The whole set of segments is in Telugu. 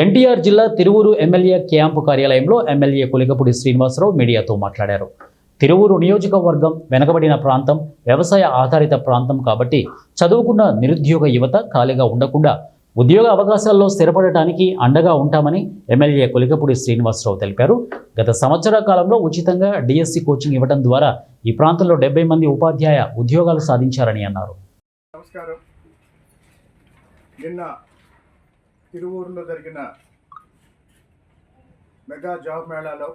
ఎన్టీఆర్ జిల్లా తిరువూరు ఎమ్మెల్యే క్యాంపు కార్యాలయంలో ఎమ్మెల్యే కొలికపూడి శ్రీనివాసరావు మీడియాతో మాట్లాడారు. తిరువూరు నియోజకవర్గం వెనుకబడిన ప్రాంతం, వ్యవసాయ ఆధారిత ప్రాంతం కాబట్టి చదువుకున్న నిరుద్యోగ యువత ఖాళీగా ఉండకుండా ఉద్యోగ అవకాశాల్లో స్థిరపడటానికి అండగా ఉంటామని ఎమ్మెల్యే కొలికపూడి శ్రీనివాసరావు తెలిపారు. గత సంవత్సర కాలంలో ఉచితంగా డిఎస్సి కోచింగ్ ఇవ్వడం ద్వారా ఈ ప్రాంతంలో 70 మంది ఉపాధ్యాయ ఉద్యోగాలు సాధించారని అన్నారు. నమస్కారం. నిన్న తిరువూరులో జరిగిన మెగా జాబ్ మేళాలో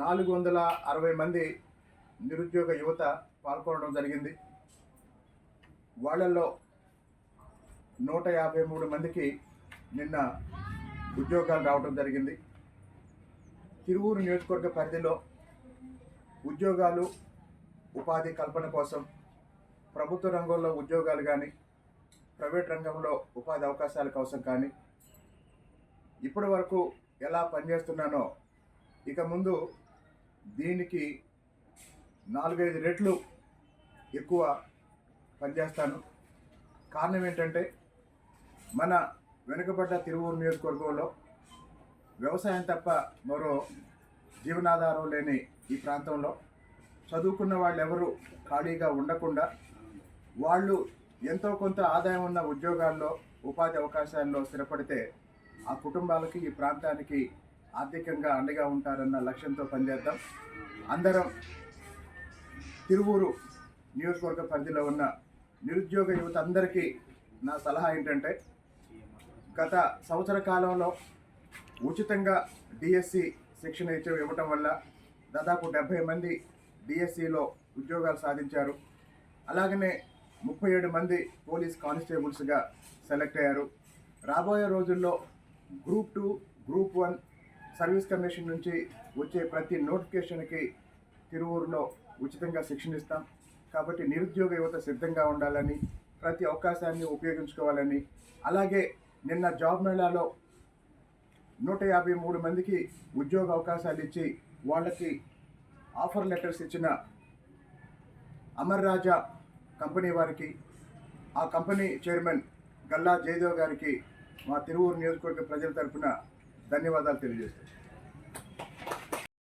460 మంది నిరుద్యోగ యువత పాల్గొనడం జరిగింది. వాళ్ళల్లో 153 మందికి నిన్న ఉద్యోగాలు రావడం జరిగింది. తిరువూరు నియోజకవర్గ పరిధిలో ఉద్యోగాలు, ఉపాధి కల్పన కోసం ప్రభుత్వ రంగంలో ఉద్యోగాలు కానీ, ప్రైవేట్ రంగంలో ఉపాధి అవకాశాల కోసం కానీ ఇప్పటి వరకు ఎలా పనిచేస్తున్నానో ఇక ముందు దీనికి 4-5 రెట్లు ఎక్కువ పనిచేస్తాను. కారణం ఏంటంటే మన వెనుకబడ్డ తిరువూరు నియోజకవర్గంలో వ్యవసాయం తప్ప మరో జీవనాధారం లేని ఈ ప్రాంతంలో చదువుకున్న వాళ్ళు ఎవరు ఖాళీగా ఉండకుండా వాళ్ళు ఎంతో కొంత ఆదాయం ఉన్న ఉద్యోగాల్లో, ఉపాధి అవకాశాల్లో స్థిరపడితే ఆ కుటుంబాలకి, ఈ ప్రాంతానికి ఆర్థికంగా అండగా ఉంటారన్న లక్ష్యంతో పనిచేద్దాం. అందరం తిరువూరు నియోజకవర్గ పరిధిలో ఉన్న నిరుద్యోగ యువత అందరికీ నా సలహా ఏంటంటే, గత సంవత్సర కాలంలో ఉచితంగా డిఎస్సి శిక్షణ ఇవ్వటం వల్ల దాదాపు 70 మంది డిఎస్సిలో ఉద్యోగాలు సాధించారు. అలాగనే 37 మంది పోలీస్ కానిస్టేబుల్స్గా సెలెక్ట్ అయ్యారు. రాబోయే రోజుల్లో గ్రూప్ 2, గ్రూప్ 1 సర్వీస్ కమిషన్ నుంచి వచ్చే ప్రతి నోటిఫికేషన్కి తిరువూరులో ఉచితంగా శిక్షణ ఇస్తాం. కాబట్టి నిరుద్యోగ యువత సిద్ధంగా ఉండాలని, ప్రతి అవకాశాన్ని ఉపయోగించుకోవాలని, అలాగే నిన్న జాబ్ మేళాలో 153 మందికి ఉద్యోగ అవకాశాలు ఇచ్చి వాళ్ళకి ఆఫర్ లెటర్స్ ఇచ్చిన అమర్ రాజా కంపెనీ వారికి, ఆ కంపెనీ చైర్మన్ గల్లా జయదేవ్ గారికి మా తిరువూరు నియోజకవర్గ ప్రజల తరఫున ధన్యవాదాలు తెలియజేస్తాను.